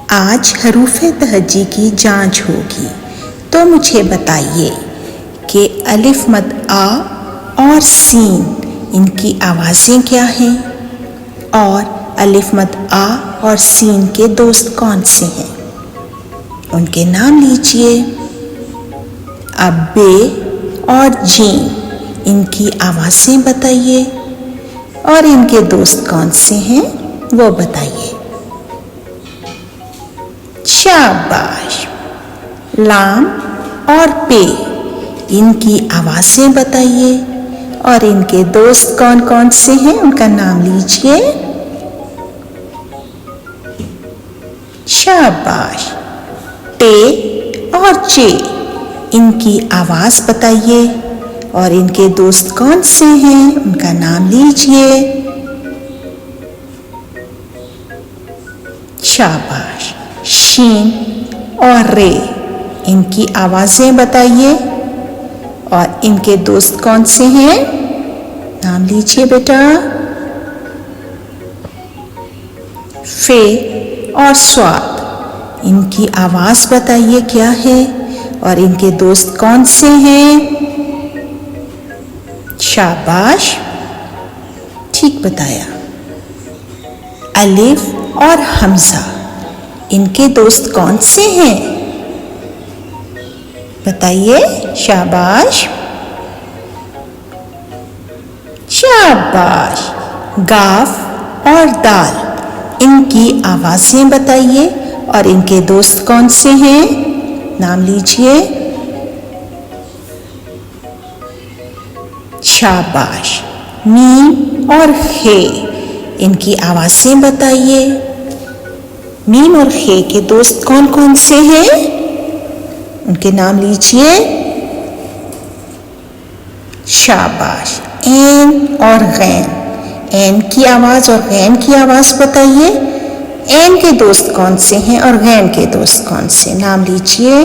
आज हरूफ़े तहज्जी की जांच होगी, तो मुझे बताइए कि अलिफ मद आ और सीन इनकी आवाज़ें क्या हैं और अलिफ मद आ और सीन के दोस्त कौन से हैं, उनके नाम लीजिए। अब बे और जीन इनकी आवाज़ें बताइए और इनके दोस्त कौन से हैं वो बताइए। शाबाश। लाम और पे इनकी आवाज़ें बताइए और इनके दोस्त कौन कौन से हैं उनका नाम लीजिए। शाबाश। टे और चे इनकी आवाज़ बताइए और इनके दोस्त कौन से हैं उनका नाम लीजिए। शाबाश। शीन और रे इनकी आवाज़ें बताइए और इनके दोस्त कौन से हैं, नाम लीजिए बेटा। फे और स्वाद इनकी आवाज़ बताइए क्या है और इनके दोस्त कौन से हैं। शाबाश, ठीक बताया। अलिफ और हमज़ा इनके दोस्त कौन से हैं बताइए। शाबाश शाबाश। गाफ और दाल इनकी आवाज़ें बताइए और इनके दोस्त कौन से हैं, नाम लीजिए। शाबाश। मीम और खे इनकी आवाज़ें बताइए। मीम और खे के दोस्त कौन कौन से हैं, उनके नाम लीजिए। शाबाश। ऐन और गैन, ऐन की आवाज़ और गैन की आवाज़ बताइए। ऐन के दोस्त कौन से हैं और गैन के दोस्त कौन से, नाम लीजिए।